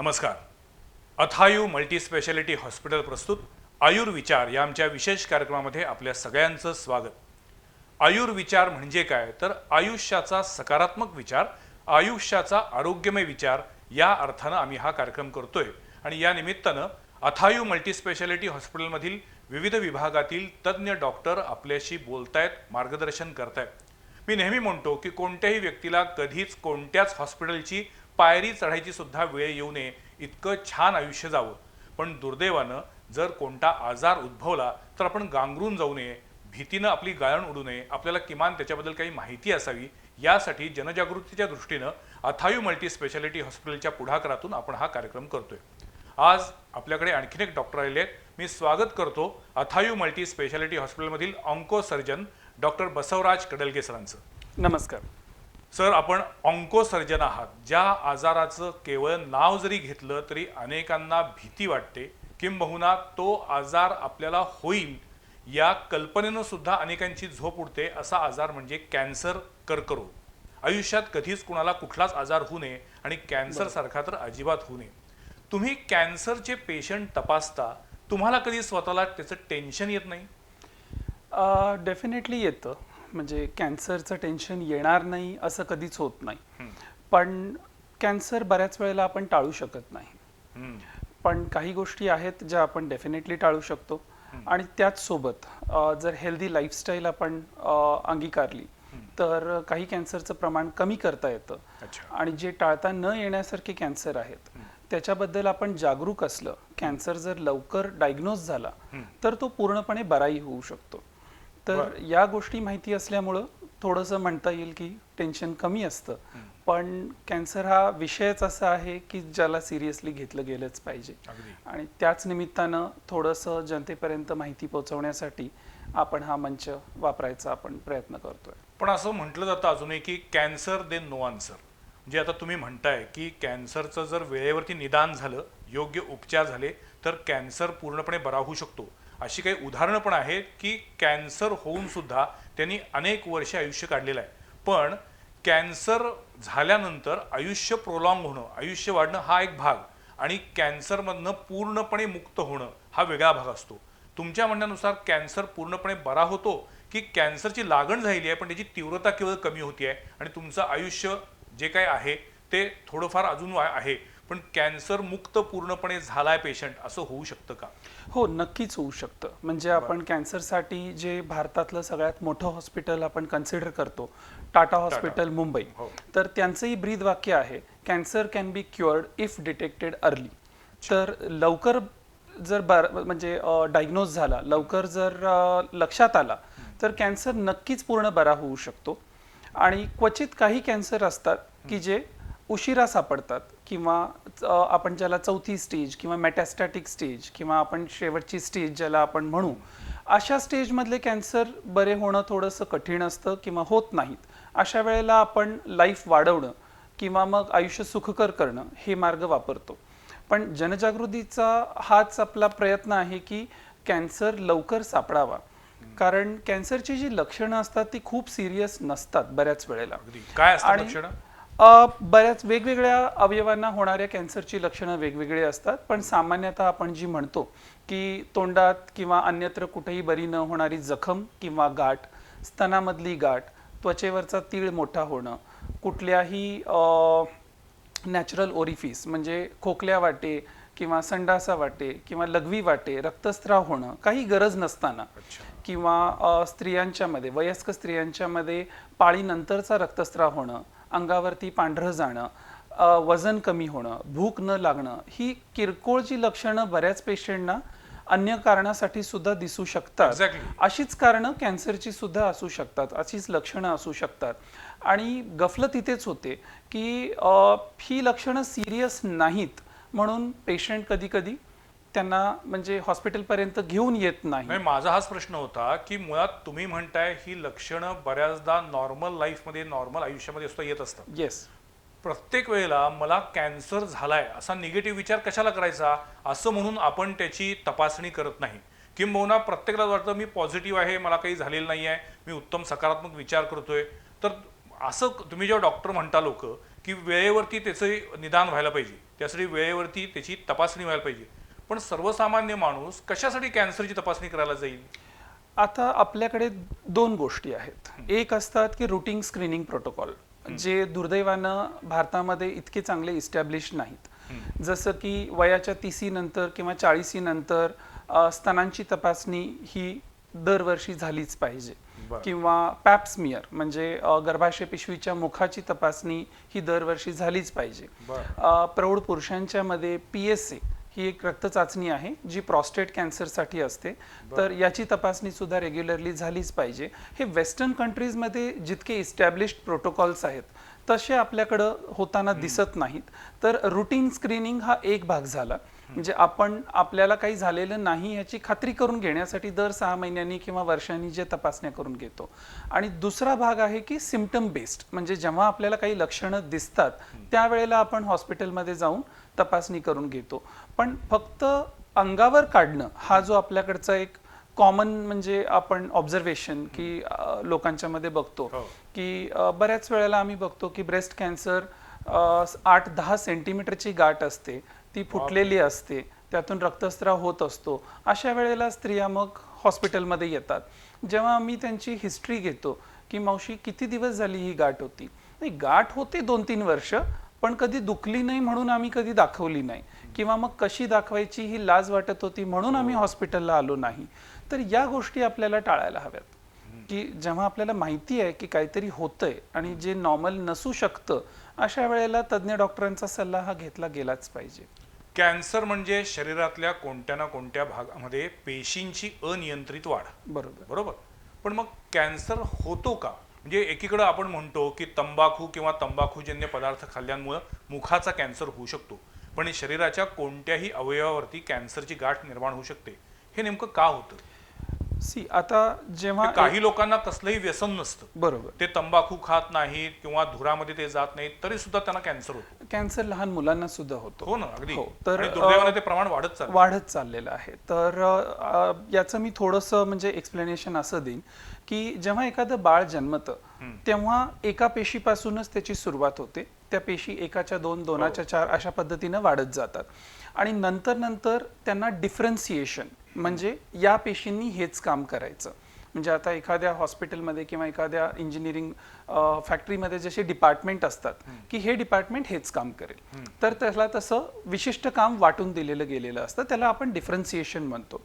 नमस्कार. अथायू multispeciality hospital प्रस्तुत आयुर्विचार या आमच्या विशेष कार्यक्रमामध्ये आपल्या सगळ्यांचं स्वागत. आयुर्विचार म्हणजे काय तर आयुष्याचा सकारात्मक विचार, आयुष्याचा आरोग्यमय विचार या अर्थानं आम्ही हा कार्यक्रम करतोय. आणि या निमित्तानं अथायू मल्टीस्पेशालिटी हॉस्पिटलमधील विविध विभागातील तज्ज्ञ डॉक्टर आपल्याशी बोलतायत, मार्गदर्शन करतायत. मी नेहमी म्हणतो की कोणत्याही व्यक्तीला कधीच कोणत्याच हॉस्पिटलची पायरी चढायची सुद्धा वेळ येऊ नये, इतकं छान आयुष्य जावं. पण दुर्दैवानं जर कोणता आजार उद्भवला तर आपण गांगरून जाऊ नये, भीतीनं आपली गाळण उडू नये, आपल्याला किमान त्याच्याबद्दल काही माहिती असावी. यासाठी जनजागृतीच्या दृष्टीनं अथायू मल्टीस्पेशालिटी हॉस्पिटलच्या पुढाकारातून आपण हा कार्यक्रम करतोय. आज आपल्याकडे आणखीन एक डॉक्टर आलेले आहेत. मी स्वागत करतो अथायू मल्टीस्पेशालिटी हॉस्पिटलमधील onco surgeon doctor Basavaraj Kadalage सरांचं. नमस्कार सर, आपण ऑन्को सर्जन आहात. ज्या आजाराचं केवळ नाव जरी घेतलं तरी अनेकांना भीती वाटते, किंबहुना तो आजार आपल्याला होईल या कल्पनेनं सुद्धा अनेकांची झोप उडते. असा आजार म्हणजे कॅन्सर, कर्करोग. आयुष्यात कधीच कुणाला कुठलाच आजार होऊ नये आणि कॅन्सर सारखा तर अजिबात होऊ नये. तुम्ही कॅन्सरचे पेशंट तपासता, तुम्हाला कधी स्वतःला त्याचं टेन्शन येत नाही? डेफिनेटली येतं. म्हणजे कॅन्सरचं टेन्शन येणार नाही असं कधीच होत नाही. पण कॅन्सर बऱ्याच वेळेला आपण टाळू शकत नाही. पण काही गोष्टी आहेत ज्या आपण डेफिनेटली टाळू शकतो. आणि त्याच सोबत जर हेल्दी लाईफस्टाईल आपण अंगीकारली तर काही कॅन्सरचं प्रमाण कमी करता येतं. आणि जे टाळता न येण्यासारखे कॅन्सर आहेत त्याच्याबद्दल आपण जागरूक असलं, कॅन्सर जर लवकर डायग्नोज झाला तर तो पूर्णपणे बराही होऊ शकतो. तर या गोष्टी माहिती असल्यामुळं थोडंसं म्हणता येईल की टेन्शन कमी असतं. पण कॅन्सर हा विषयच असा आहे की ज्याला सिरियसली घेतलं गेलंच पाहिजे. आणि त्याच निमित्तानं थोडंसं जनतेपर्यंत माहिती पोहोचवण्यासाठी आपण हा मंच वापरायचा आपण प्रयत्न करतोय. पण असं म्हटलं जातं अजूनही की कॅन्सर दे नो आन्सर. म्हणजे आता तुम्ही म्हणताय की कॅन्सरचं जर वेळेवरती निदान झालं, योग्य उपचार झाले तर कॅन्सर पूर्णपणे बरा होऊ शकतो. अशी काही उदाहरणं पण आहेत की कॅन्सर होऊन सुद्धा त्यांनी अनेक वर्ष आयुष्य काढलेलं आहे. पण कॅन्सर झाल्यानंतर आयुष्य प्रोलॉंग होणं, आयुष्य वाढणं हा एक भाग, आणि कॅन्सरमधनं पूर्णपणे मुक्त होणं हा वेगळा भाग असतो. तुमच्या म्हणण्यानुसार कॅन्सर पूर्णपणे बरा होतो की कॅन्सरची लागण झालेली आहे पण त्याची तीव्रता केवळ कमी होती आहे आणि तुमचं आयुष्य जे काही आहे ते थोडंफार अजून आहे, पण कॅन्सर मुक्त पूर्णपणे झालाय पेशंट, असं होऊ शकतं का? हो, नक्कीच होऊ शकतं. म्हणजे आपण कॅन्सरसाठी जे भारतातलं सगळ्यात मोठं हॉस्पिटल आपण कन्सिडर करतो, टाटा हॉस्पिटल मुंबई, तर त्यांचंही ब्रीद वाक्य आहे, cancer can be क्युअर्ड if detected early. तर लवकर जर म्हणजे डायग्नोज झाला, लवकर जर लक्षात आला तर कॅन्सर नक्कीच पूर्ण बरा होऊ शकतो. आणि क्वचित काही कॅन्सर असतात की जे उशिरा सापडतात, किंवा आपण ज्याला चौथी स्टेज किंवा मेटॅस्टॅटिक स्टेज किंवा आपण शेवटची स्टेज ज्याला आपण म्हणू, अशा स्टेजमधले कॅन्सर बरे होणं थोडंसं कठीण असतं किंवा होत नाहीत. अशा वेळेला आपण लाईफ वाढवणं किंवा मग आयुष्य सुखकर करणं हे मार्ग वापरतो. पण जनजागृतीचा हाच आपला प्रयत्न आहे की कॅन्सर लवकर सापडावा. कारण कॅन्सरची जी लक्षणं असतात ती खूप सिरियस नसतात बऱ्याच वेळेला. काय असतात लक्षणं? बऱ्याच वेगवेगळ्या अवयवांना होणाऱ्या कॅन्सरची लक्षणं वेगवेगळी असतात. पण सामान्यतः आपण जी म्हणतो की तोंडात किंवा अन्यत्र कुठेही बरी न होणारी जखम किंवा गाठ, स्तनामधली गाठ, त्वचेवरचा तीळ मोठा होणं, कुठल्याही नॅचरल ओरिफिस म्हणजे खोकल्या वाटे किंवा संडासा वाटे किंवा लघवी वाटे रक्तस्राव होणं काही गरज नसताना, किंवा स्त्रियांच्या मध्ये, वयस्क स्त्रियांच्या मध्ये पाळीनंतरचा रक्तस्राव होणं, अंगावरती पांढरं जाणं, वजन कमी होणं, भूक न लागणं, ही किरकोळची लक्षणं बऱ्याच पेशंटना अन्य कारणासाठी सुद्धा दिसू शकतात. अशीच कारणं कॅन्सरची सुद्धा असू शकतात, अशीच लक्षणं असू शकतात. आणि गफलत इथेच होते की ही लक्षणं सिरियस नाहीत म्हणून पेशंट कधी कधी त्यांना म्हणजे हॉस्पिटलपर्यंत घेऊन येत नाही. माझा हाच प्रश्न होता की मुळात तुम्ही म्हणताय ही लक्षणं बऱ्याचदा नॉर्मल लाईफमध्ये, नॉर्मल आयुष्यामध्ये सुद्धा येत असतात. येस. प्रत्येक वेळेला मला कॅन्सर झालाय असा निगेटिव्ह विचार कशाला करायचा असं म्हणून आपण त्याची तपासणी करत नाही. किंबहुना प्रत्येकाला वाटतं मी पॉझिटिव्ह आहे, मला काही झालेलं नाही आहे, मी उत्तम सकारात्मक विचार करतोय. तर असं तुम्ही जेव्हा डॉक्टर म्हणता लोक की वेळेवरती त्याचं निदान व्हायला पाहिजे, त्यासाठी वेळेवरती त्याची तपासणी व्हायला पाहिजे. पण सर्वसामान्य माणूस कशासाठी कॅन्सरची तपासणी करायला जाईल? आता आपल्याकडे दोन गोष्टी आहेत. एक असतात की रुटीन स्क्रीनिंग प्रोटोकॉल, जे दुर्दैवानं भारतामध्ये इतके चांगले इस्टॅब्लिश नाहीत. जसं की वयाच्या 30 नंतर किंवा 40 नंतर स्तनांची तपासणी ही दरवर्षी झालीच पाहिजे, बरं. किंवा पॅप्समियर म्हणजे गर्भाशय पिशवीच्या मुखाची तपासणी ही दरवर्षी झालीच पाहिजे. प्रौढ पुरुषांच्या मध्ये PSA ही एक रक्त चाचणी आहे जी प्रॉस्टेट कॅन्सरसाठी असते, तर याची तपासणी सुद्धा रेग्युलरली झालीच पाहिजे. हे वेस्टर्न कंट्रीजमध्ये जितके इस्टॅब्लिश्ड प्रोटोकॉल्स आहेत तसे आपल्याकडं होताना दिसत नाहीत. तर रुटीन स्क्रीनिंग हा एक भाग झाला, म्हणजे आपण आपल्याला काही झालेलं नाही याची खात्री करून घेण्यासाठी दर 6 महिन्यांनी किंवा वर्षांनी जे तपासण्या करून घेतो. आणि दुसरा भाग आहे की सिम्पटम बेस्ड, म्हणजे जेव्हा आपल्याला काही लक्षणं दिसतात त्यावेळेला आपण हॉस्पिटलमध्ये जाऊन तपासणी करून घेतो. पण फक्त अंगावर काढणं हा जो आपल्याकडचा एक कॉमन म्हणजे आपण ऑब्झर्वेशन की लोकांच्या मध्ये बघतो की बऱ्याच वेळेला आम्ही बघतो की ब्रेस्ट कॅन्सर 8-10 सेंटीमीटरची गाठ असते, ती फुटलेली असते, त्यातून रक्तस्राव होत असतो. अशा वेळेला स्त्रिया मग हॉस्पिटलमध्ये येतात. जेव्हा आम्ही त्यांची हिस्ट्री घेतो की मावशी किती दिवस झाली ही गाठ होती, नाही गाठ होते 2-3 वर्ष, पण कधी दुखली नाही म्हणून आम्ही कधी दाखवली नाही, किंवा मग कशी दाखवायची ही लाज वाटत होती म्हणून आम्ही हॉस्पिटलला आलो नाही. तर या गोष्टी आपल्याला टाळायला हव्यात, की जेव्हा आपल्याला माहिती आहे की काहीतरी होतंय आणि जे नॉर्मल नसू शकतं, अशा वेळेला तज्ज्ञ डॉक्टरांचा सल्ला हा घेतला गेलाच पाहिजे. कॅन्सर म्हणजे शरीरातल्या कोणत्या ना कोणत्या भागामध्ये पेशींची अनियंत्रित वाढ. बरोबर. पण मग कॅन्सर होतो का? म्हणजे एकीकडे आपण म्हणतो की तंबाखू किंवा तंबाखूजन्य पदार्थ खाल्ल्यामुळे मुखाचा कॅन्सर होऊ शकतो, पण शरीराच्या कोणत्याही अवयवावरती कॅन्सरची गाठ निर्माण होऊ शकते. हे नेमकं का होतं? आता जेव्हा काही लोकांना कसलंही व्यसन नसतं, बरोबर, ते तंबाखू खात नाहीत किंवा धुरामध्ये ते जात नाहीत, तरी सुद्धा त्यांना कॅन्सर होतो. कॅन्सर लहान मुलांना सुद्धा होतो. हो ना, अगदी. तर आणि दुर्दैवाने ते प्रमाण वाढत चाललेलं आहे. तर याचं मी थोडंसं म्हणजे एक्सप्लेनेशन असं देईन की जेव्हा एखादं बाळ जन्मतं तेव्हा एका पेशीपासूनच त्याची सुरुवात होते. त्या पेशी 1च्या 2, 2च्या 4 अशा पद्धतीनं वाढत जातात आणि नंतर त्यांना डिफरन्सिएशन म्हणजे या पेशींनी हेच काम करायचं. म्हणजे आता एखाद्या हॉस्पिटलमध्ये किंवा एखाद्या इंजिनिअरिंग फॅक्टरीमध्ये जसे डिपार्टमेंट असतात की हे डिपार्टमेंट हेच काम करेल, तर त्याला तसं विशिष्ट काम वाटून दिलेलं गेलेलं असतं, त्याला आपण डिफरन्सिएशन म्हणतो.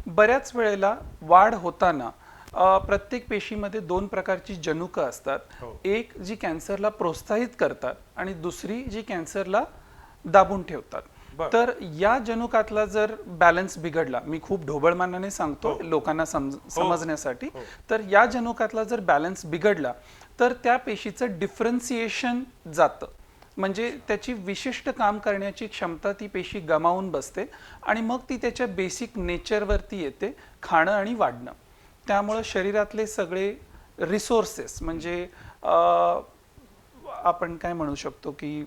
बऱ्याच वेळेला वाढ होताना प्रत्येक पेशीमध्ये 2 प्रकारची जनुकं असतात. एक जी कॅन्सरला प्रोत्साहित करतात आणि दुसरी जी कॅन्सरला दाबून ठेवतात. तर या जनुकातला जर बॅलन्स बिघडला, मी खूप ढोबळमानाने सांगतो लोकांना समजण्यासाठी, तर या जनुकातला जर बॅलन्स बिघडला तर त्या पेशीचं डिफरन्सिएशन जातं, म्हणजे त्याची विशिष्ट काम करण्याची क्षमता ती पेशी गमावून बसते आणि मग ती त्याच्या बेसिक नेचरवरती येते, खाणं आणि वाढणं. त्यामुळे शरीरातले सगळे रिसोर्सेस म्हणजे आपण काय म्हणू शकतो की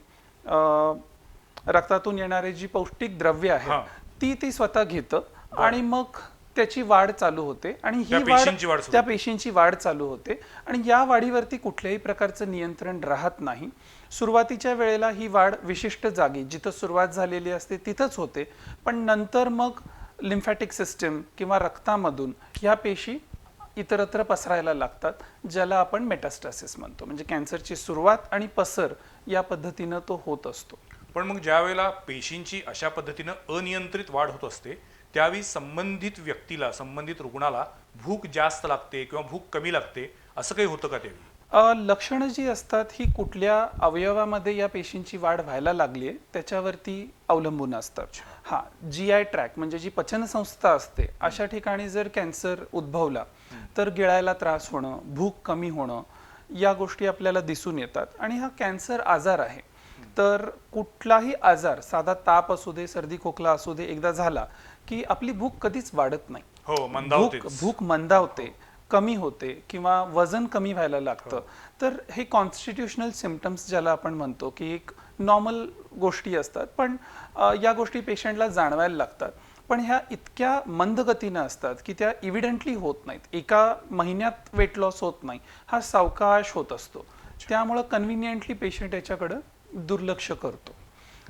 रक्तातून येणारे जी पौष्टिक द्रव्य आहे ती स्वतः घेतं आणि मग त्याची वाढ चालू होते आणि ही वाढ त्या पेशींची वाढ चालू होते आणि या वाढीवरती कुठल्याही प्रकारचं नियंत्रण राहत नाही. सुरुवातीच्या वेळेला ही वाढ विशिष्ट जागी जिथं सुरुवात झालेली असते तिथंच होते, पण नंतर मग लिम्फॅटिक सिस्टम किंवा रक्तामधून ह्या पेशी इतरत्र पसरायला लागतात, ज्याला आपण मेटास्टासिस म्हणतो. म्हणजे कॅन्सरची सुरुवात आणि पसर या पद्धतीनं तो होत असतो. पण मग ज्या वेळेला पेशींची अशा पद्धतीनं अनियंत्रित वाढ होत असते त्यावेळी संबंधित व्यक्तीला, संबंधित रुग्णाला भूक जास्त लागते किंवा भूक कमी लागते, असं काही होतं का त्यावेळी? लक्षणं जी असतात ही कुठल्या अवयवामध्ये या पेशींची वाढ व्हायला लागली आहे त्याच्यावरती अवलंबून असतात. GI ट्रॅक म्हणजे जी पचनसंस्था असते अशा ठिकाणी जर कॅन्सर उद्भवला तर गिळायला त्रास होणं, भूक कमी होणं या गोष्टी आपल्याला दिसून येतात. आणि हा कॅन्सर आजार आहे, तर कुठलाही आजार, साधा ताप असू दे, सर्दी खोकला असू दे, एकदा झाला की आपली भूक कधीच वाढत नाही. भूक मंदावते, कमी होते किंवा वजन कमी व्हायला लागतं. तर हे कॉन्स्टिट्युशनल सिम्पटम्स ज्याला आपण म्हणतो की एक नॉर्मल गोष्टी असतात, पण या गोष्टी पेशंटला जाणवायला लागतात. पण ह्या इतक्या मंद गतीनं असतात की त्या इव्हिडेंटली होत नाहीत. एका महिन्यात वेट लॉस होत नाही, हा सावकाश होत असतो. त्यामुळे कन्व्हिनियंटली पेशंट याच्याकडे दुर्लक्ष करतो.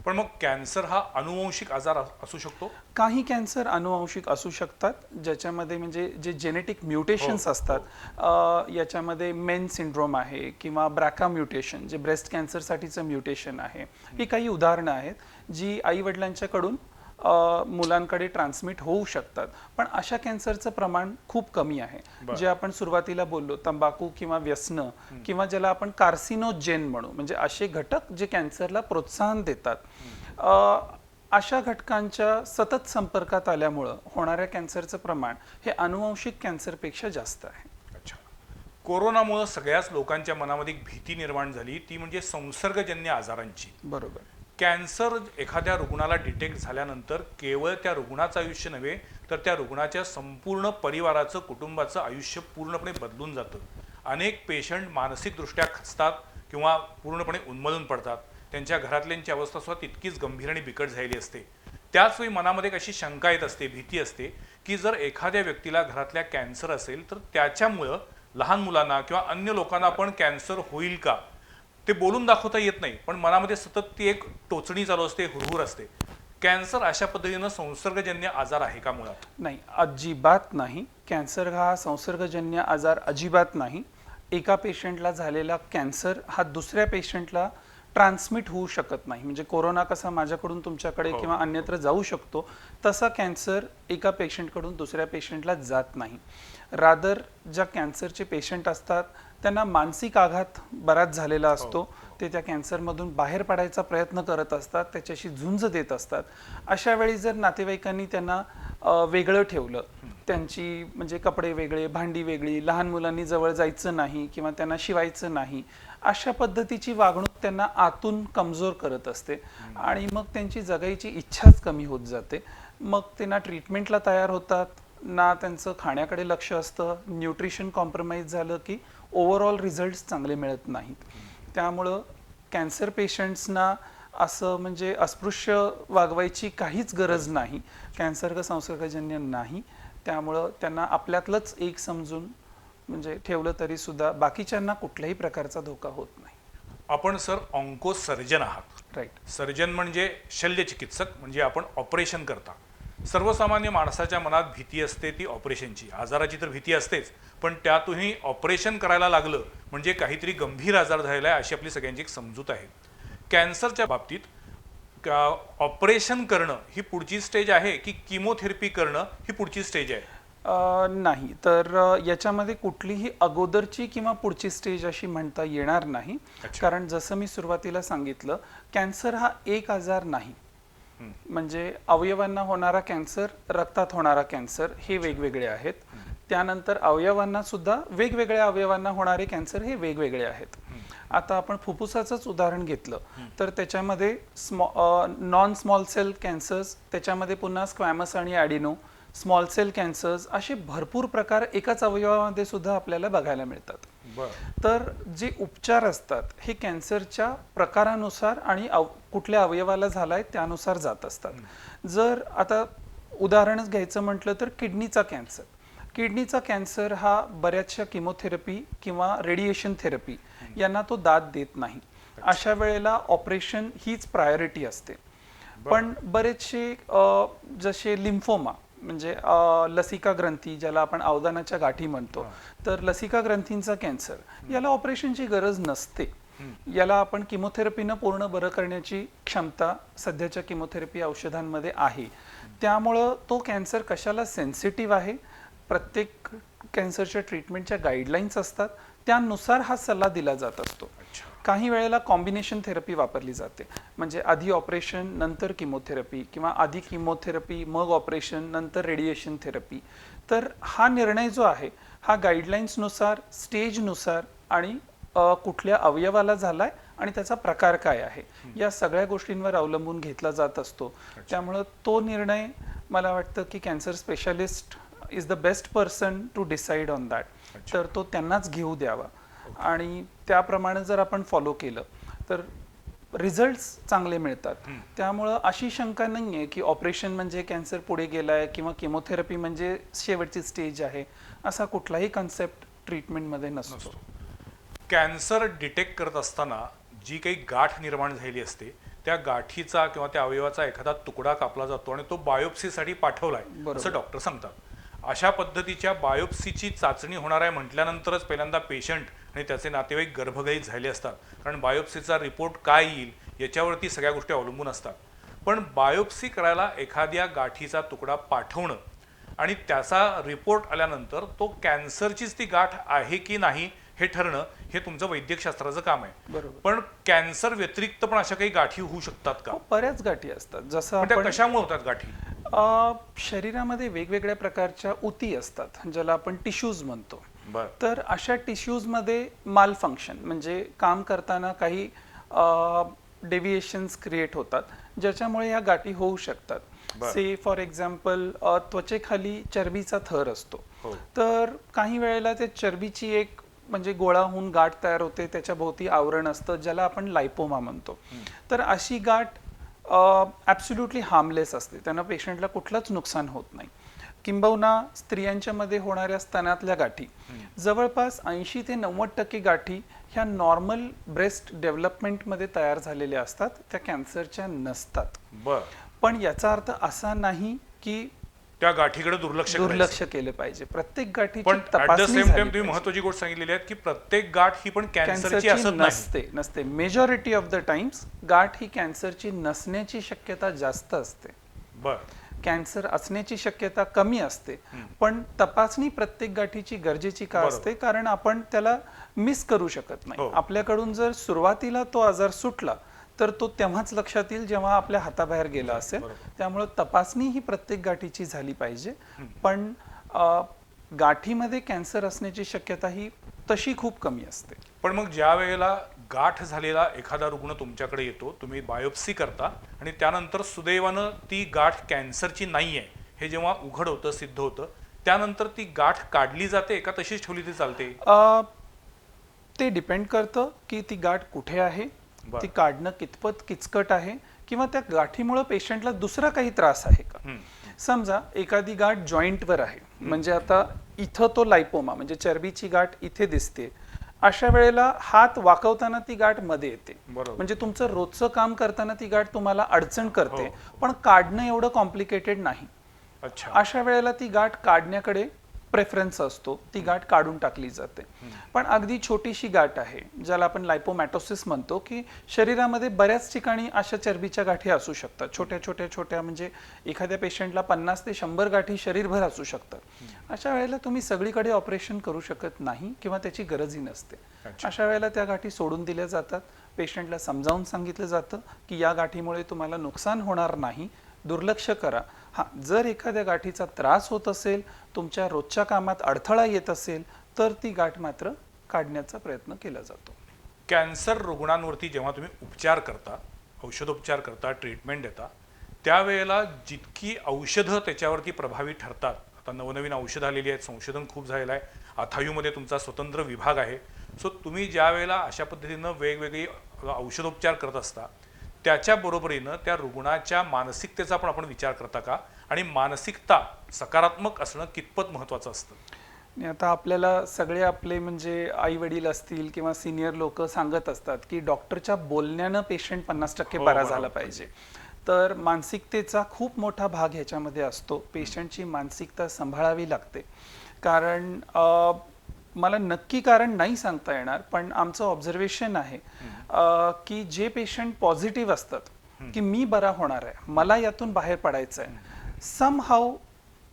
पण मग कॅन्सर हा अनुवंशिक आजार असू शकतो? काही कॅन्सर अनुवांशिक असू शकतात, ज्याच्यामध्ये म्हणजे जे जेनेटिक म्युटेशन्स हो, असतात, याच्यामध्ये मेन सिंड्रोम आहे किंवा ब्रॅका म्युटेशन जे ब्रेस्ट कॅन्सरसाठीचं म्युटेशन आहे. ही काही उदाहरणं आहेत जी आई वडिलांच्याकडून मुलांकडे ट्रान्समिट होऊ शकतात. पण अशा कॅन्सरचं प्रमाण खूप कमी आहे. बरं. जे आपण सुरुवातीला बोललो, तंबाखू किंवा व्यसन किंवा ज्याला आपण कार्सिनोजेन म्हणू, म्हणजे असे घटक जे कॅन्सरला प्रोत्साहन देतात, अशा घटकांच्या सतत संपर्कात आल्यामुळं होणाऱ्या कॅन्सरचं प्रमाण हे अनुवंशिक कॅन्सरपेक्षा जास्त आहे. अच्छा. कोरोनामुळं सगळ्याच लोकांच्या मनामध्ये एक भीती निर्माण झाली, ती म्हणजे संसर्गजन्य आजारांची. बरोबर. कॅन्सर एखाद्या रुग्णाला डिटेक्ट झाल्यानंतर केवळ त्या रुग्णाचं आयुष्य नव्हे तर त्या रुग्णाच्या संपूर्ण परिवाराचं, कुटुंबाचं आयुष्य पूर्णपणे बदलून जातं. अनेक पेशंट मानसिकदृष्ट्या खचतात किंवा पूर्णपणे उन्मळून पडतात. त्यांच्या घरातल्यांची अवस्था सुद्धा तितकीच गंभीर आणि बिकट झालेली असते. त्याचवेळी मनामध्ये एक अशी शंका येत असते, भीती असते की जर एखाद्या व्यक्तीला घरातल्या कॅन्सर असेल तर त्याच्यामुळं लहान मुलांना किंवा अन्य लोकांना पण कॅन्सर होईल का? ते बोलून दाखवता येत नाही, पण मनामध्ये सतत ती एक टोचणी चालू असते, हुरहुर असते. कॅन्सर अशा पद्धतीनं संसर्गजन्य आजार आहे का मुळात? नाही, अजिबात नाही. कॅन्सर हा संसर्गजन्य आजार अजिबात नाही. एका पेशंटला झालेला कॅन्सर हा दुसऱ्या पेशंटला ट्रान्समिट होऊ शकत नाही. म्हणजे कोरोना कसा माझ्याकडून तुमच्याकडे हो. किंवा अन्यत्र जाऊ शकतो, तसा कॅन्सर एका पेशंटकडून दुसऱ्या पेशंटला जात नाही. रादर ज्या कॅन्सरचे पेशंट असतात त्यांना मानसिक आघात बराच झालेला असतो. ते त्या कॅन्सरमधून बाहेर पडायचा प्रयत्न करत असतात, त्याच्याशी झुंज देत असतात. अशा वेळी जर नातेवाईकांनी त्यांना वेगळं ठेवलं, त्यांची म्हणजे कपडे वेगळे, भांडी वेगळी, लहान मुलांनी जवळ जायचं नाही किंवा त्यांना शिवायचं नाही, अशा पद्धतीची वागणूक त्यांना आतून कमजोर करत असते आणि मग त्यांची जगायची इच्छाच कमी होत जाते. मग ते ना ट्रीटमेंटला तयार होतात, ना त्यांचं खाण्याकडे लक्ष असतं. न्यूट्रिशन कॉम्प्रोमाइज झालं की ओव्हरऑल रिझल्ट्स चांगले मिळत नाहीत. त्यामुळं कॅन्सर पेशंट्सना असं म्हणजे अस्पृश्य वागवायची काहीच गरज नाही. कॅन्सर संसर्गजन्य नाही, त्यामुळं त्यांना आपल्यातलंच एक समजून म्हणजे ठेवलं तरी सुद्धा बाकीच्यांना कुठल्याही प्रकारचा धोका होत नाही. आपण सर ऑन्को सर्जन आहात. राईट. सर्जन म्हणजे शल्यचिकित्सक, म्हणजे आपण ऑपरेशन करता. सर्वसामान्य माणसाच्या मनात भीती असते ती ऑपरेशनची. आजाराची तर भीती असतेच, पण त्यातूनही ऑपरेशन करायला लागलं म्हणजे काहीतरी गंभीर आजार झालेला आहे अशी आपली सगळ्यांची एक समजूत आहे. कॅन्सरच्या बाबतीत ऑपरेशन करणं ही पुढची स्टेज आहे की किमोथेरपी करणं ही पुढची स्टेज आहे? नाही, तर याच्यामध्ये कुठलीही अगोदरची किंवा पुढची स्टेज अशी म्हणता येणार नाही. कारण जसं मी सुरुवातीला सांगितलं, कॅन्सर हा एक आजार नाही. म्हणजे अवयवांना होणारा कॅन्सर, रक्तात होणारा कॅन्सर हे वेगवेगळे आहेत. त्यानंतर अवयवांना सुद्धा वेगवेगळ्या अवयवांना होणारे कॅन्सर हे वेगवेगळे आहेत. आता आपण फुफ्फुसाचंच उदाहरण घेतलं तर त्याच्यामध्ये नॉन स्मॉल सेल कॅन्सर्स, त्याच्यामध्ये पुन्हा स्क्वॅमस आणि ॲडिनो, स्मॉल सेल कॅन्सर्स, असे भरपूर प्रकार एकाच अवयवामध्ये सुद्धा आपल्याला बघायला मिळतात. तर जे उपचार असतात हे कॅन्सरच्या प्रकारानुसार आणि कुठल्या अवयवाला झालाय त्यानुसार जात असतात. जर आता उदाहरणच घ्यायचं म्हटलं तर किडनीचा कॅन्सर हा बऱ्याचशा किमोथेरपी किंवा रेडिएशन थेरपी यांना तो दाद देत नाही. अशा वेळेला ऑपरेशन हीच प्रायोरिटी असते. पण बरेचसे जसे लिम्फोमा म्हणजे लसिका ग्रंथी, ज्याला आपण अवदानाच्या गाठी म्हणतो, तर लसिका ग्रंथींचा कॅन्सर, याला ऑपरेशनची गरज नसते. याला आपण किमोथेरपीनं पूर्ण बरं करण्याची क्षमता सध्याच्या किमोथेरपी औषधांमध्ये आहे. त्यामुळं तो कॅन्सर कशाला सेन्सिटिव्ह आहे, प्रत्येक कॅन्सरच्या ट्रीटमेंटच्या गाईडलाईन्स असतात, त्यानुसार हा सल्ला दिला जात असतो. काही वेळेला कॉम्बिनेशन थेरपी वापरली जाते, म्हणजे आधी ऑपरेशन नंतर किमोथेरपी किंवा आधी किमोथेरपी मग ऑपरेशन नंतर रेडिएशन थेरपी. तर हा निर्णय जो आहे हा गाईडलाईन्सनुसार, स्टेजनुसार आणि कुठल्या अवयवाला झालाय आणि त्याचा प्रकार काय आहे या सगळ्या गोष्टींवर अवलंबून घेतला जात असतो. त्यामुळं तो निर्णय मला वाटतं की cancer specialist is the best person to decide on that. तर तो त्यांनाच घेऊ द्यावा आणि त्याप्रमाणे जर आपण फॉलो केलं तर रिझल्ट्स चांगले मिळतात. त्यामुळं अशी शंका नाही आहे की ऑपरेशन म्हणजे कॅन्सर पुढे गेलाय किंवा किमोथेरपी म्हणजे शेवटची स्टेज आहे, असा कुठलाही कन्सेप्ट ट्रीटमेंटमध्ये नसतो. कॅन्सर डिटेक्ट करत असताना जी काही गाठ निर्माण झालेली असते त्या गाठीचा किंवा त्या अवयवाचा एखादा तुकडा कापला जातो आणि तो बायोप्सीसाठी पाठवलाय असं डॉक्टर सांगतात। अशा पद्धतीच्या बायोप्सीची चाचणी होणार आहे म्हटल्यानंतरच पहिल्यांदा पेशंट आणि त्याचे नातेवाईक गर्भगलित झाले असतात, कारण बायोप्सीचा रिपोर्ट काय येईल याच्यावरती सगळ्या गोष्टी अवलंबून असतात। पण बायोप्सी करायला एखाद्या गाठीचा तुकडा पाठवणं आणि त्याचा रिपोर्ट आल्यानंतर तो कॅन्सरचीच ती गाठ आहे की नाही हे ठरणं हे तुमचं वैद्यकशास्त्राचं काम आहे। बरोबर. पण कॅन्सर व्यतिरिक्त पण अशा काही गाठी होऊ शकतात का? बऱ्याच गाठी असतात, जसं पण त्या आपण कशामुळे होतात गाठी? शरीरामध्ये वेगवेगळ्या प्रकारच्या ऊती असतात ज्याला आपण टिश्यूज म्हणतो। बर तर अशा टिश्यूजमध्ये माल फंक्शन म्हणजे काम करताना काही डेव्हिएशन्स क्रिएट होतात ज्याच्यामुळे ह्या गाठी होऊ शकतात। बरं. से फॉर एक्झाम्पल त्वचेखाली चरबीचा थर असतो, हो. तर काही वेळेला ते चरबीची एक म्हणजे गोळा होऊन गाठ तयार होते, त्याच्या भोवती आवरण असतं ज्याला आपण लायपोमा म्हणतो। तर अशी गाठ ॲब्सोल्युटली हार्मलेस असते, त्यांना पेशंटला कुठलंच नुकसान होत नाही। किंबहुना स्त्रियांच्या मध्ये होणाऱ्या स्तनातल्या गाठी जवळपास 80 ते 90% गाठी ह्या नॉर्मल ब्रेस्ट डेव्हलपमेंटमध्ये तयार झालेल्या असतात, त्या कॅन्सरच्या नसतात। बर पण याचा अर्थ असा नाही की त्या गाठीकडे दुर्लक्ष केलं पाहिजे। प्रत्येक गाठीची पण ऍट द तपासणी सेम झाली टाइम तुम्ही पाहिजे। महत्वाची गोष्ट सांगितलेली आहे की प्रत्येक गाठ ही पण कॅन्सरची कॅन्सरची असत नाही। नसते मेजॉरिटी ऑफ द टाइम्स गाठ ही कॅन्सरची नसण्याची शक्यता जास्त असते, बर कॅन्सर असण्याची शक्यता कमी असते। पण तपासणी प्रत्येक गाठीची गरजेची का बरोबर. असते? कारण आपण त्याला मिस करू शकत नाही। हो. आपल्याकडून जर सुरुवातीला तो आजार सुटला तर तो तेव्हाच लक्षात येईल जेव्हा आपल्या हाताबाहेर गेला असेल। त्यामुळे तपासणी ही प्रत्येक गाठीची झाली पाहिजे। पण गाठीमध्ये कॅन्सर असण्याची शक्यता ही तशी खूप कमी असते। पण मग ज्या वेळेला गाठ झालेला एखादा रुग्ण तुमच्याकडे येतो, तुम्ही बायोप्सी करता आणि त्यानंतर सुदैवानं ती गाठ कॅन्सरची नाही आहे हे जेव्हा उघड होतं, सिद्ध होतं, त्यानंतर ती गाठ काढली जाते का तशीच ठेवली ती चालते? ते डिपेंड करतं की ती गाठ कुठे आहे, बरं. ती काढणं कितपत किचकट आहे किंवा त्या गाठीमुळे पेशंटला दुसरा काही त्रास आहे का। समजा एखादी गाठ जॉईंटवर आहे, म्हणजे आता इथं तो लायपोमा म्हणजे चरबीची गाठ इथे दिसते, अशा वेळेला हात वाकवताना ती गाठ मध्ये येते, बरोबर. म्हणजे तुमचं रोजचं काम करताना ती गाठ तुम्हाला अडचण करते, पण काढणं एवढं कॉम्प्लिकेटेड नाही। अच्छा, अशा वेळेला ती गाठ काढण्याकडे प्रेफरन्स असतो, ती गाठ काढून टाकली जाते। पण अगदी छोटीशी गाठ आहे ज्याला आपण लायपोमॅटोसिस म्हणतो, की शरीरामध्ये बऱ्याच ठिकाणी अशा चरबीच्या गाठी असू शकतात, छोट्या म्हणजे एखाद्या पेशंटला 50 ते 100 गाठी शरीरभर असू शकतात। अशा वेळेला तुम्ही सगळीकडे ऑपरेशन करू शकत नाही किंवा त्याची गरजही नसते। अशा वेळेला त्या गाठी सोडून दिल्या जातात, पेशंटला समजावून सांगितलं जातं की या गाठीमुळे तुम्हाला नुकसान होणार नाही, दुर्लक्ष करा। हा, जर एखाद्या गाठीचा त्रास होत असेल, तुमच्या रोजच्या कामात अडथळा येत असेल, तर ती गाठ मात्र काढण्याचा प्रयत्न केला जातो। कॅन्सर रुग्णांवरती जेव्हा तुम्ही उपचार करता, औषधोपचार करता, ट्रीटमेंट देता, त्यावेळेला जितकी औषधं त्याच्यावरती प्रभावी ठरतात, आता नवनवीन औषधं आलेली आहेत, संशोधन खूप झालेलं आहे, अथायूमध्ये तुमचा स्वतंत्र विभाग आहे, सो तुम्ही ज्या वेळेला अशा पद्धतीनं वेगवेगळी औषधोपचार करत असता त्याच्या बरोबरीनं त्या रुग्णाच्या मानसिकतेचा पण आपण विचार करता का? आणि मानसिकता सकारात्मक असणं कितपत महत्त्वाचं असतं? आणि आता आपल्याला सगळे आपले म्हणजे आई वडील असतील किंवा सिनियर लोक सांगत असतात की डॉक्टरच्या बोलण्यानं पेशंट 50% बरा झाला पाहिजे। तर मानसिकतेचा खूप मोठा भाग ह्याच्यामध्ये असतो, पेशंटची मानसिकता सांभाळावी लागते। कारण मला नक्की कारण नाही सांगता येणार, पण आमचं ऑब्झर्वेशन आहे की जे पेशंट पॉझिटिव्ह असतात की मी बरा होणार आहे, मला यातून बाहेर पडायचं आहे, समहाऊ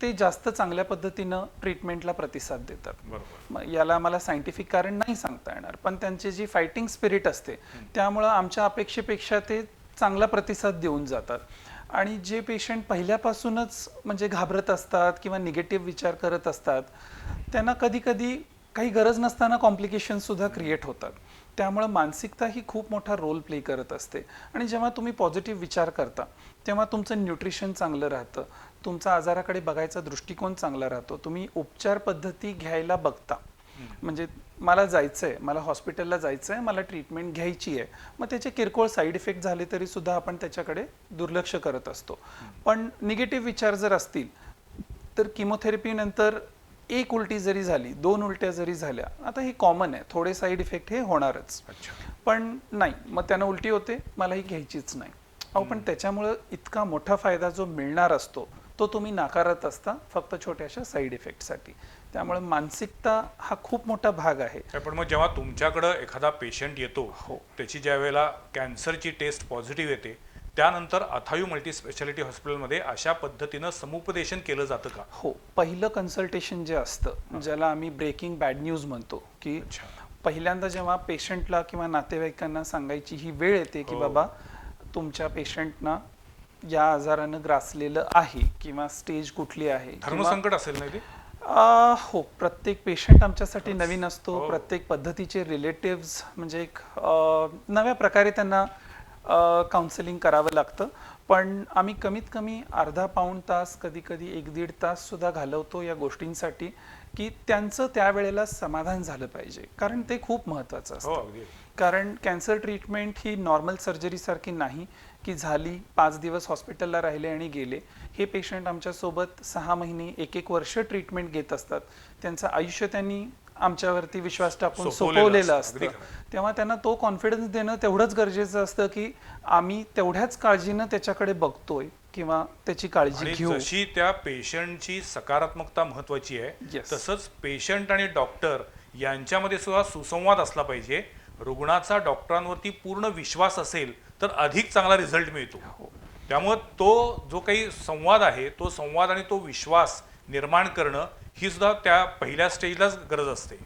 ते जास्त चांगल्या पद्धतीनं ट्रीटमेंटला प्रतिसाद देतात। बरोबर, याला मला सायंटिफिक कारण नाही सांगता येणार, पण त्यांची जी फायटिंग स्पिरिट असते त्यामुळं आमच्या अपेक्षेपेक्षा ते चांगला प्रतिसाद देऊन जातात। आणि जे पेशंट पहिल्यापासूनच म्हणजे घाबरत असतात किंवा निगेटिव्ह विचार करत असतात, त्यांना कधी कधी काही गरज नसताना कॉम्प्लिकेशन सुद्धा क्रिएट होतात। त्यामुळे मानसिकता ही खूप मोठा रोल प्ले करत असते। आणि जेव्हा तुम्ही पॉझिटिव्ह विचार करता तेव्हा तुमचं न्यूट्रिशन चांगलं राहतं, तुमचा आजाराकडे बघायचा दृष्टिकोन चांगला राहतो, तुम्ही उपचार पद्धती घ्यायला बघता, म्हणजे मला जायचंय, मला हॉस्पिटलला जायचंय, मला ट्रीटमेंट घ्यायची आहे, मग त्याचे किरकोळ साईड इफेक्ट झाले तरी सुद्धा आपण त्याच्याकडे दुर्लक्ष करत असतो। पण निगेटिव्ह विचार जर असतील तर किमोथेरपी नंतर एक उलटी जरी झाली, 2 उलट्या जरी झाल्या, आता हे कॉमन आहे, थोडे साईड इफेक्ट हे होणारच. अच्छा. पण नाही, मग त्यांना उलटी होते, मला ही घ्यायचीच नाही. अहो पण त्याच्यामुळे इतका मोठा फायदा जो मिळणार असतो तो तुम्ही नाकारत असता फक्त छोट्याशा साईड इफेक्टसाठी. त्यामुळे मानसिकता हा खूप मोठा भाग आहे. पण मग जेव्हा तुमच्याकडं एखादा पेशंट येतो, हो. त्याची ज्या वेळेला कॅन्सरची टेस्ट पॉझिटिव्ह येते, त्यानंतर अथायू मल्टी स्पेशालिटी हॉस्पिटलमध्ये अशा पद्धतीनं समुपदेशन केलं जातं का? हो, पहिलं कन्सल्टेशन जे असतं, ज्याला आम्ही ब्रेकिंग बॅड न्यूज म्हणतो, की अच्छा. पहिल्यांदा जेव्हा पेशंटला किंवा नातेवाईकांना सांगायची ही वेळ येते की हो. बाबा तुमच्या पेशंटना या आजारानं ग्रासलेलं आहे किंवा स्टेज कुठली आहे किंवा धर्मसंकट असेल नाही ते? हो, प्रत्येक पेशंट आमच्यासाठी नवीन असतो. हो. प्रत्येक पद्धतीचे रिलेटिव्स म्हणजे एक नव्या प्रकारे त्यांना काउन्सिलिंग करावं लागतं. पण आम्ही कमीत कमी अर्धा पाऊण तास, कधी कधी 1-1.5 तास सुद्धा घालवतो या गोष्टींसाठी, की त्यांचं त्यावेळेला समाधान झालं पाहिजे, कारण ते खूप महत्त्वाचं हो, असतं. अगदी. कारण कॅन्सर ट्रीटमेंट ही नॉर्मल सर्जरी सारखी नाही की झाली, 5 दिवस हॉस्पिटलला राहिले आणि गेले. हे पेशंट आमच्यासोबत 6 महिने, 1-1 वर्ष ट्रीटमेंट घेत असतात. त्यांचं आयुष्य त्यांनी आमच्यावरती विश्वास टाकून सोपवलेलं सोपवलेलं असतं. अगदी असतं. खरं. तेव्हा त्यांना तो कॉन्फिडन्स देणं तेवढंच गरजेचं असतं की आम्ही तेवढ्याच काळजीनं त्याच्याकडे बघतोय किंवा त्याची काळजी आणि घेऊ. जशी त्या पेशंटची सकारात्मकता महत्वाची आहे, Yes. तसंच पेशंट आणि डॉक्टर यांच्यामध्ये सुद्धा सुसंवाद असला पाहिजे. रुग्णाचा डॉक्टरांवरती पूर्ण विश्वास असेल तर अधिक चांगला रिझल्ट मिळतो. हो. त्यामुळे तो जो काही संवाद आहे, तो संवाद आणि तो विश्वास निर्माण करणं ही सुद्धा त्या पहिल्या स्टेजलाच गरज असते.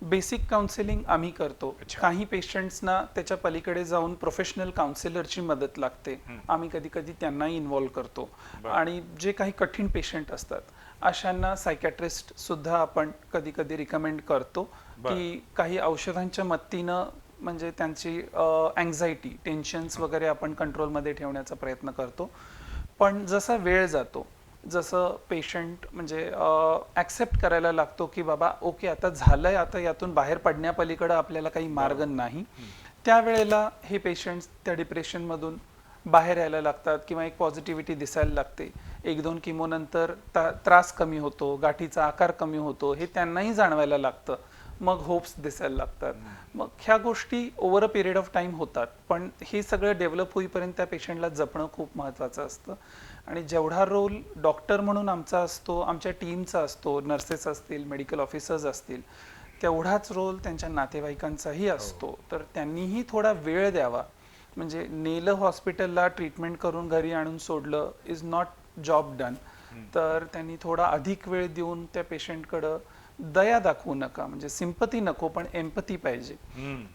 बेसिक काउन्सिलिंग आम्ही करतो. अच्छा. काही पेशंट्सना त्याच्या पलीकडे जाऊन प्रोफेशनल काउन्सिलरची मदत लागते. आम्ही कधी कधी त्यांनाही इन्व्हॉल्व करतो. बरं. आणि जे काही कठीण पेशंट असतात अशांना सायकॅट्रिस्ट सुद्धा आपण कधी कधी रिकमेंड करतो बरं. की काही औषधांच्या मदतीनं म्हणजे त्यांची अँझायटी, टेन्शन्स वगैरे आपण कंट्रोलमध्ये ठेवण्याचा प्रयत्न करतो. पण जसा वेळ जातो, जसं पेशंट म्हणजे ॲक्सेप्ट करायला लागतो की बाबा ओके आता झालंय, आता यातून बाहेर पडण्यापलीकडे आपल्याला काही मार्ग नाही, त्यावेळेला हे पेशंट्स त्या डिप्रेशनमधून बाहेर यायला लागतात किंवा एक पॉझिटिव्हिटी दिसायला लागते. 1-2 किमोनंतर त्रास कमी होतो, गाठीचा आकार कमी होतो, हे त्यांनाही जाणवायला लागतं. मग होप्स दिसायला लागतात. मग ह्या गोष्टी over a period of time होतात. पण हे सगळं डेव्हलप होईपर्यंत त्या पेशंटला जपणं खूप महत्त्वाचं असतं. आणि जेवढा रोल डॉक्टर म्हणून आमचा असतो, आमच्या टीमचा असतो, नर्सेस असतील, मेडिकल ऑफिसर्स असतील, तेवढाच रोल त्यांच्या नातेवाईकांचाही असतो. तर त्यांनीही थोडा वेळ द्यावा. म्हणजे नेलं हॉस्पिटलला, ट्रीटमेंट करून घरी आणून सोडलं इज नॉट जॉब डन. तर त्यांनी थोडा अधिक वेळ देऊन त्या पेशंटकडं दया दाखवू नका, म्हणजे सिंपती नको पण एम्पथी पाहिजे.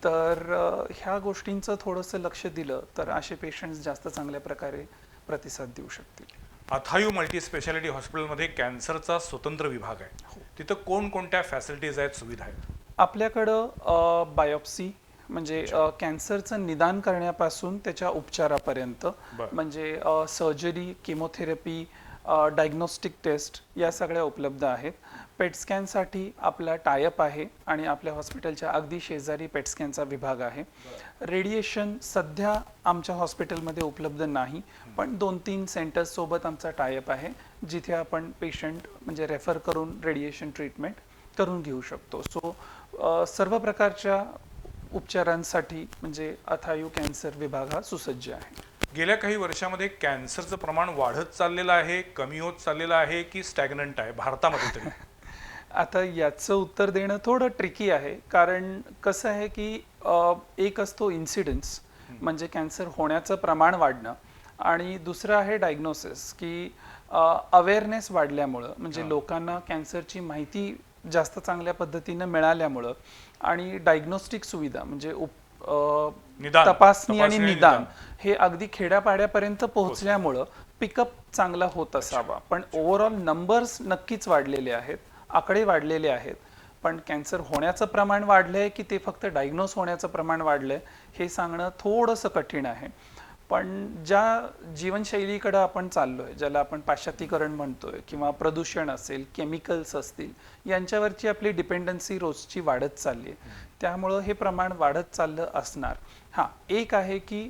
तर ह्या गोष्टींचं थोडंसं लक्ष दिलं तर असे पेशंट्स जास्त चांगल्या प्रकारे प्रतिसाद देऊ शकतील. अथायू मल्टी स्पेशालिटी हॉस्पिटलमध्ये कॅन्सरचा स्वतंत्र विभाग आहे. तिथं कोणकोणत्या फॅसिलिटीज आहेत, सुविधा आहेत? आपल्याकडं बायोप्सी म्हणजे कॅन्सरचं निदान करण्यापासून त्याच्या उपचारापर्यंत, बरं. म्हणजे सर्जरी, केमोथेरपी, डायग्नोस्टिक टेस्ट या सगळ्या उपलब्ध आहेत. पेट स्कॅनसाठी आपला टायअप आहे आणि आपल्या हॉस्पिटलच्या अगदी शेजारी पेट स्कॅनचा विभाग आहे. रेडिएशन सध्या आमच्या हॉस्पिटलमध्ये उपलब्ध नाही, पण 2-3 सेंटर्स सोबत आमचा टायअप आहे जिथे आपण पेशंट म्हणजे रेफर करून रेडिएशन ट्रीटमेंट करून घेऊ शकतो. सो सर्व प्रकारच्या उपचारांसाठी म्हणजे अथायू कॅन्सर विभाग हा सुसज्ज आहे. गेल्या काही वर्षामध्ये कॅन्सरचं प्रमाण वाढत चाललेलं आहे, कमी होत चाललेलं आहे, की स्टॅग्नंट आहे भारतामध्ये तरी? आता याचं उत्तर देणं थोडं ट्रिकी आहे, कारण कसं आहे की एक असतो इन्सिडन्स म्हणजे कॅन्सर होण्याचं प्रमाण वाढणं, आणि दुसरं आहे डायग्नोसिस की अवेअरनेस वाढल्यामुळं म्हणजे लोकांना कॅन्सरची माहिती जास्त चांगल्या पद्धतीनं मिळाल्यामुळं आणि डायग्नोस्टिक सुविधा म्हणजे निदान, तपासणी आणि आणि निदान हे अगदी खेड्यापाड्यापर्यंत पोहोचल्यामुळं पिकअप चांगला होत असावा. पण ओव्हरऑल नंबर्स नक्कीच वाढलेले आहेत, आकडे वाढलेले आहेत. पण कॅन्सर होण्याचं प्रमाण वाढलंय की ते फक्त डायग्नोस होण्याचं प्रमाण वाढलंय हे सांगणं थोडंसं कठीण आहे. पण ज्या जीवनशैलीकडे आपण चाललोय, ज्याला आपण पाश्चात्तीकरण म्हणतोय, किंवा प्रदूषण असेल, केमिकल्स असतील, यांच्यावरची आपली डिपेंडन्सी रोजची वाढत चालली आहे. त्यामुळं हे प्रमाण वाढत चाललं असणार. हां, एक आहे की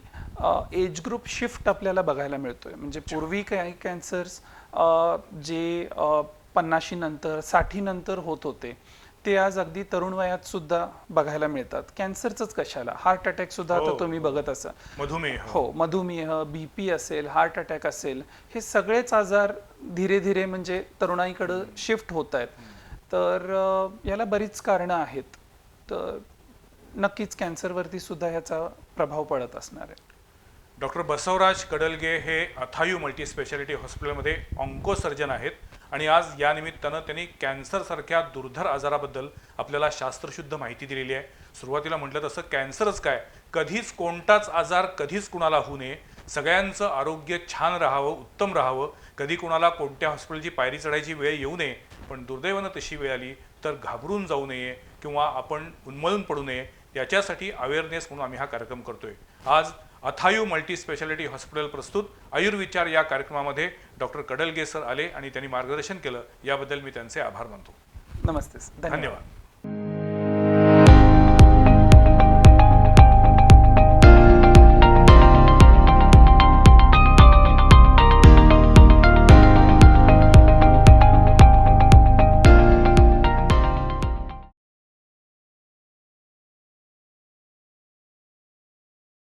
एज ग्रुप शिफ्ट आपल्याला बघायला मिळतोय. म्हणजे पूर्वी काही कॅन्सर्स जे 50 नंतर 60 नंतर होत होते ते आज अगदी तरुण वयात सुद्धा बघायला मिळतात. कॅन्सरच कशाला, हार्ट अटॅक सुद्धा हो, आता तुम्ही बघत असाल. मधुमेह. हो, मधुमेह, बीपी असेल, हार्ट अटॅक असेल, हे सगळेच आजार धीरे धीरे म्हणजे तरुणाईकडे शिफ्ट होत आहेत. तर याला बरीच कारणं आहेत. तर नक्कीच कॅन्सरवरती सुद्धा याचा प्रभाव पडत असणार आहे. डॉक्टर बसवराज कडलगे हे अथायू मल्टी स्पेशालिटी हॉस्पिटलमध्ये ऑन्को सर्जन आहेत आणि आज या निमित्तानं त्यांनी कॅन्सरसारख्या दुर्धर आजाराबद्दल आपल्याला शास्त्रशुद्ध माहिती दिलेली आहे. सुरुवातीला म्हटलं तसं कॅन्सरच काय, कधीच कोणताच आजार कधीच कुणाला होऊ नये, सगळ्यांचं आरोग्य छान राहावं, उत्तम राहावं, कधी कुणाला कोणत्या हॉस्पिटलची पायरी चढायची वेळ येऊ नये, पण दुर्दैवानं तशी वेळ आली तर घाबरून जाऊ नये किंवा आपण उन्मळून पडू नये, याच्यासाठी अवेअरनेस म्हणून आम्ही हा कार्यक्रम करतोय. आज अथायू मल्टी स्पेशालिटी हॉस्पिटल प्रस्तुत आयुर्विचार या कार्यक्रमामध्ये डॉक्टर कडलगे सर आले आणि त्यांनी मार्गदर्शन केलं. याबद्दल मी त्यांचे आभार मानतो. नमस्ते. धन्यवाद.